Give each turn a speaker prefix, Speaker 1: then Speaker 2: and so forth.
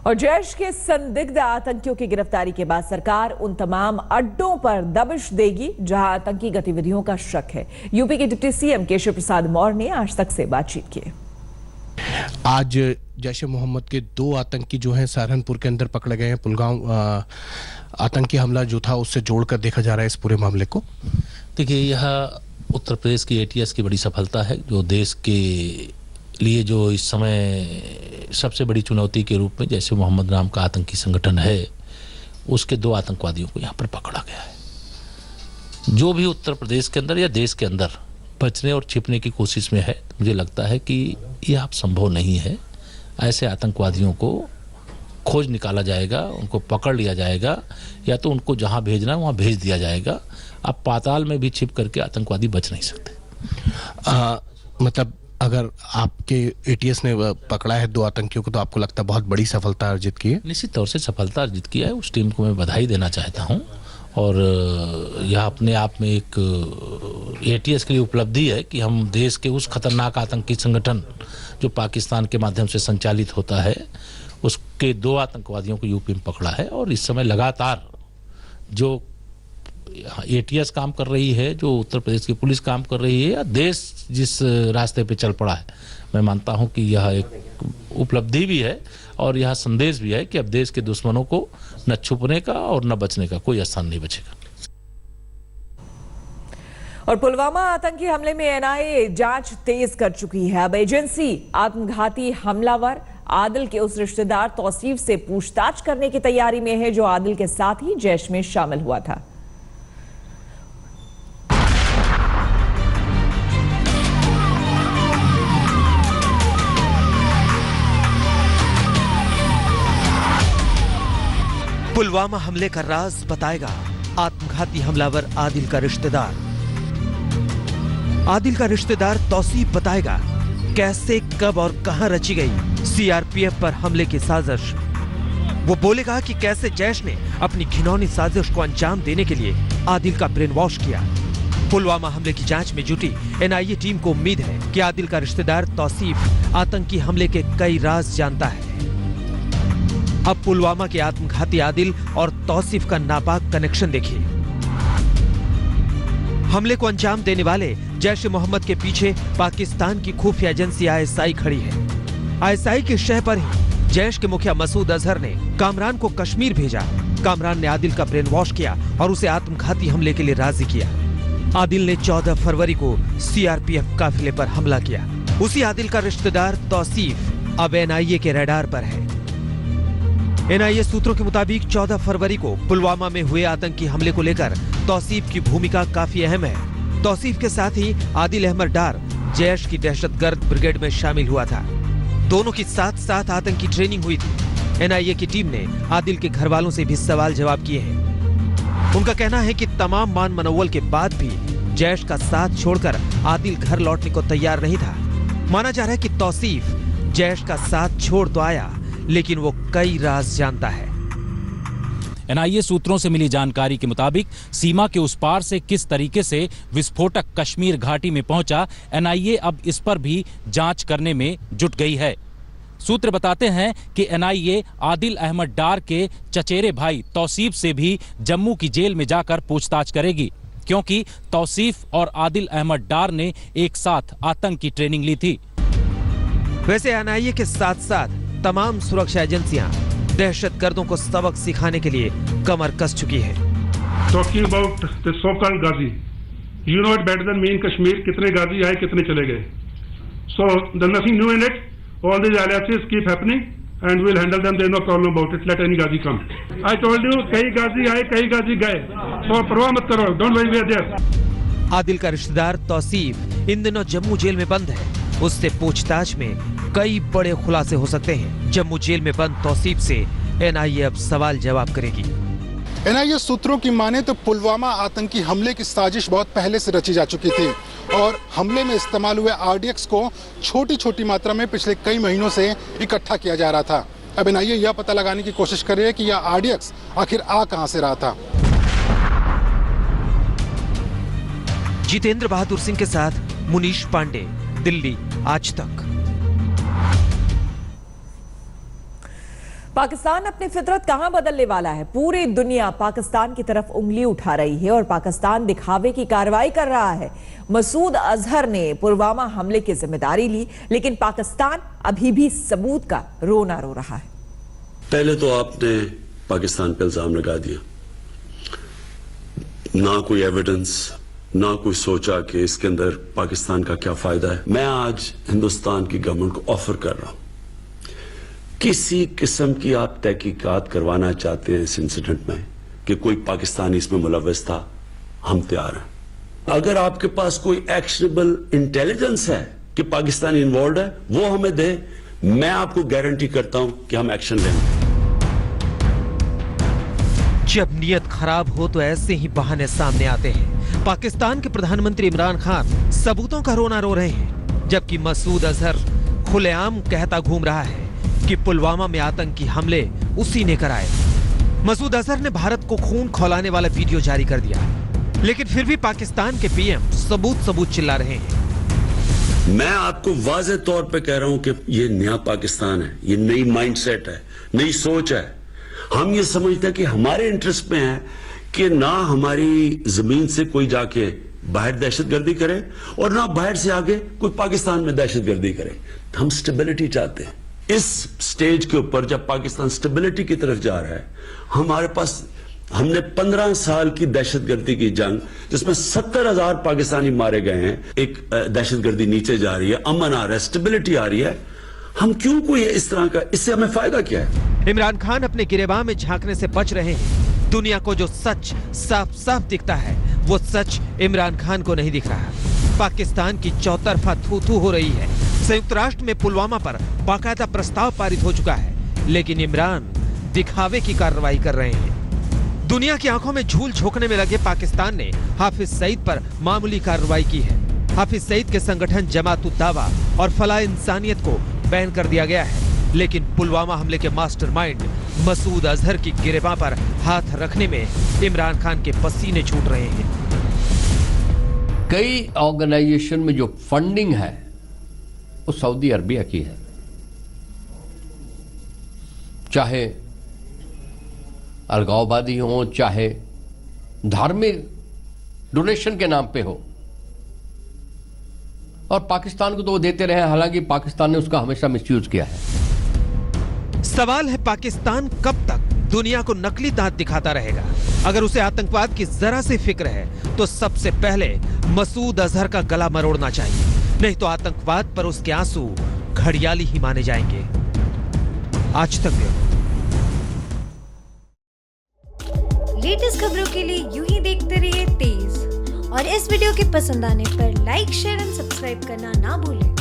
Speaker 1: और जैश के संदिग्ध आतंकियों की गिरफ्तारी के बाद सरकार उन तमाम अड्डों पर दबिश देगी जहां आतंकी गतिविधियों का शक है। यूपी के डिप्टी सीएम केशव प्रसाद मौर्य ने आज तक से बातचीत की।
Speaker 2: आज जैश-ए मोहम्मद के 2 आतंकी जो हैं सहारनपुर के अंदर पकड़े गए हैं। पुलगांव आतंकी हमला जो था उससे जोड़कर देखा जा रहा है इस पूरे मामले को।
Speaker 3: देखिए, यह उत्तर प्रदेश की एटीएस की बड़ी सफलता है, जो देश के लिए जो इस समय सबसे बड़ी चुनौती के रूप में जैसे मोहम्मद नाम का आतंकी संगठन है, उसके 2 आतंकवादियों को यहाँ पर पकड़ा गया है। जो भी उत्तर प्रदेश के अंदर या देश के अंदर बचने और छिपने की कोशिश में है, मुझे लगता है कि यह अब संभव नहीं है। ऐसे आतंकवादियों को खोज निकाला जाएगा, उनको पकड़ लिया जाएगा, या तो उनको जहां भेजना है वहां भेज दिया जाएगा। अब पाताल में भी छिप करके आतंकवादी बच नहीं सकते।
Speaker 2: मतलब अगर आपके एटीएस ने पकड़ा है 2 आतंकियों को, तो आपको लगता है बहुत बड़ी सफलता अर्जित की है?
Speaker 3: निश्चित तौर से सफलता अर्जित की है। उस टीम को मैं बधाई देना चाहता हूं, और यह अपने आप में एक एटीएस के लिए उपलब्धि है कि हम देश के उस खतरनाक आतंकी संगठन जो पाकिस्तान के माध्यम से संचालित होता है, उसके 2 आतंकवादियों को यूपी में पकड़ा है। और इस समय लगातार जो एटीएस काम कर रही है, जो उत्तर प्रदेश की पुलिस काम कर रही है, या देश जिस रास्ते पे चल पड़ा है, मैं मानता हूं कि यह एक उपलब्धि भी है और यह संदेश भी है कि अब देश के दुश्मनों को न छुपने का और न बचने का कोई स्थान नहीं बचेगा।
Speaker 1: और पुलवामा आतंकी हमले में एनआईए जांच तेज कर चुकी है। अब एजेंसी आत्मघाती हमलावर आदिल के उस रिश्तेदार तौसीफ से पूछताछ करने की तैयारी में है जो आदिल के साथ ही जैश में शामिल हुआ था।
Speaker 4: पुलवामा हमले का राज बताएगा आत्मघाती हमलावर आदिल का रिश्तेदार। आदिल का रिश्तेदार तौसीफ बताएगा कैसे, कब और कहां रची गई सीआरपीएफ पर हमले की साजिश। वो बोलेगा कि कैसे जैश ने अपनी घिनौनी साजिश को अंजाम देने के लिए आदिल का ब्रेन वॉश किया। पुलवामा हमले की जांच में जुटी एनआईए टीम को उम्मीद है कि आदिल का रिश्तेदार तौसीफ आतंकी हमले के कई राज जानता है। अब पुलवामा के आत्मघाती आदिल और तौसीफ का नापाक कनेक्शन देखिए। हमले को अंजाम देने वाले जैश-ए मोहम्मद के पीछे पाकिस्तान की खुफिया एजेंसी आईएसआई खड़ी है। आईएसआई की शह पर ही जैश के मुखिया मसूद अजहर ने कामरान को कश्मीर भेजा। कामरान ने आदिल का ब्रेन वॉश किया और उसे आत्मघाती हमले के लिए राजी किया। आदिल ने 14 फरवरी को सीआरपीएफ काफिले पर हमला किया। उसी आदिल का रिश्तेदार तौसीफ अब एनआईए के रडार पर है। एनआईए सूत्रों के मुताबिक 14 फरवरी को पुलवामा में हुए आतंकी हमले को लेकर तौसीफ की भूमिका काफी अहम है। तौसीफ के साथ ही आदिल अहमद डार जैश की दहशतगर्द ब्रिगेड में शामिल हुआ था। दोनों की साथ साथ आतंकी ट्रेनिंग हुई थी। एनआईए की टीम ने आदिल के घर वालों से भी सवाल जवाब किए हैं। उनका कहना है कि तमाम मान मनोवल के बाद भी जैश का साथ छोड़कर आदिल घर लौटने को तैयार नहीं था। माना जा रहा है कि तौसीफ जैश का साथ छोड़ तो आया, लेकिन वो कई राज जानता है।
Speaker 5: एनआईए सूत्रों से मिली जानकारी के मुताबिक सीमा के उस पार से किस तरीके से विस्फोटक कश्मीर घाटी में पहुंचा, एनआईए अब इस पर भी जांच करने में जुट गई है। सूत्र बताते हैं कि एनआईए आदिल अहमद डार के चचेरे भाई तौसीफ से भी जम्मू की जेल में जाकर पूछताछ करेगी, क्योंकि तौसीफ और आदिल अहमद डार ने एक साथ आतंकी ट्रेनिंग ली थी।
Speaker 4: वैसे एनआईए के साथ साथ तमाम सुरक्षा एजेंसियां दहशतगर्दों को सबक सिखाने के लिए कमर कस चुकी हैं।
Speaker 6: Talking about the so-called Ghazi, you know it better than me in Kashmir. कितने गाजी आए, कितने चले गए? So there's nothing new in it. All these alliances keep happening, and we'll handle them. There's no problem about it. Let any Ghazi come. I told you, कई गाजी आए, कई गाजी गए. So परवाह मत करो. Don't worry, we are there.
Speaker 4: Adil का रिश्तेदार तौसीफ इन दिनों जम्मू जेल में बंद है। उससे पूछताछ में कई बड़े खुलासे हो सकते हैं। जम्मू जेल में बंद तौसीफ से एनआईए अब सवाल जवाब करेगी।
Speaker 7: एनआईए सूत्रों की माने तो पुलवामा आतंकी हमले की साजिश बहुत पहले से रची जा चुकी थी और हमले में इस्तेमाल हुए आरडीएक्स को छोटी छोटी मात्रा में पिछले कई महीनों से इकट्ठा किया जा रहा था। अब एनआईए यह पता लगाने की कोशिश कर रही है कि यह आरडीएक्स आखिर आ कहां से रहा था।
Speaker 4: जितेंद्र बहादुर सिंह के साथ मुनीश पांडे, दिल्ली, आज तक।
Speaker 1: पाकिस्तान अपनी फितरत कहां बदलने वाला है? पूरी दुनिया पाकिस्तान की तरफ उंगली उठा रही है और पाकिस्तान दिखावे की कार्रवाई कर रहा है। मसूद अजहर ने पुलवामा हमले की जिम्मेदारी ली, लेकिन पाकिस्तान अभी भी सबूत का रोना रो रहा है।
Speaker 8: पहले तो आपने पाकिस्तान पे इल्जाम लगा दिया, ना कोई एविडेंस, ना कोई सोचा कि इसके अंदर पाकिस्तान का क्या फायदा है। मैं आज हिंदुस्तान की गवर्नमेंट को ऑफर कर रहा हूं, किसी किस्म की आप तहकीकात करवाना चाहते हैं इस इंसिडेंट में कि कोई पाकिस्तानी इसमें मुलव्वस था, हम तैयार हैं। अगर आपके पास कोई एक्शनेबल इंटेलिजेंस है कि पाकिस्तानी इन्वॉल्व है, वो हमें दे, मैं आपको गारंटी करता हूं कि हम एक्शन लेंगे।
Speaker 4: जब नीयत खराब हो तो ऐसे ही बहाने सामने आते हैं। पाकिस्तान के प्रधानमंत्री इमरान खान सबूतों का रोना रो रहे हैं, जबकि मसूद अजहर खुलेआम कहता घूम रहा है कि पुलवामा में आतंकी हमले उसी ने कराए। मसूद अजहर ने भारत को खून खौलाने वाला वीडियो जारी कर दिया, लेकिन फिर भी पाकिस्तान के पीएम सबूत चिल्ला रहे हैं।
Speaker 8: मैं आपको वाज़ेह तौर पे कह रहा हूं कि ये नया पाकिस्तान है, ये नई माइंडसेट है, नई सोच है। हम ये समझते हैं कि हमारे इंटरेस्ट में है कि ना हमारी जमीन से कोई जाके बाहर दहशतगर्दी करे और ना बाहर से आगे कोई पाकिस्तान में दहशतगर्दी करे। हम स्टेबिलिटी चाहते हैं। इस स्टेज के ऊपर जब पाकिस्तान स्टेबिलिटी की तरफ जा रहा है, हमारे पास हमने 15 साल की दहशतगर्दी की जंग, जिसमें 70,000 पाकिस्तानी मारे गए हैं, एक दहशतगर्दी नीचे जा रही है, अमन आ रहा है, स्टेबिलिटी आ रही है। हम क्यों कोई इस तरह का, इससे हमें फायदा क्या है?
Speaker 4: इमरान खान अपने गिरेबान में झांकने से बच रहे हैं। दुनिया को जो सच साफ साफ दिखता है, वो सच इमरान खान को नहीं दिख रहा। पाकिस्तान की चौतरफा थू-थू हो रही है। संयुक्त राष्ट्र में पुलवामा पर बाकायदा प्रस्ताव पारित हो चुका है, लेकिन इमरान दिखावे की कार्रवाई कर रहे हैं। दुनिया की आंखों में झूल झोंकने में लगे पाकिस्तान ने हाफिज सईद पर मामूली कार्रवाई की है। हाफिज सईद के संगठन जमात उद दावा और फलाह इंसानियत को बैन कर दिया गया है, लेकिन पुलवामा हमले के मास्टरमाइंड मसूद अजहर की गिरेबान पर हाथ रखने में इमरान खान के पसीने छूट रहे हैं।
Speaker 9: कई ऑर्गेनाइजेशन में जो फंडिंग है वो सऊदी अरबिया की है, चाहे अलगाववादी हो, चाहे धार्मिक डोनेशन के नाम पे हो, और पाकिस्तान को तो वो देते रहे, हालांकि पाकिस्तान ने उसका हमेशा मिसयूज किया है।
Speaker 4: सवाल है पाकिस्तान कब तक दुनिया को नकली दांत दिखाता रहेगा? अगर उसे आतंकवाद की जरा सी फिक्र है तो सबसे पहले मसूद अजहर का गला मरोड़ना चाहिए, नहीं तो आतंकवाद पर उसके आंसू घड़ियाली ही माने जाएंगे। आज तक
Speaker 10: लेटेस्ट खबरों के लिए यूं ही देखते रहिए तेज, और इस वीडियो के पसंद आने पर लाइक, शेयर एंड सब्सक्राइब करना ना भूलें।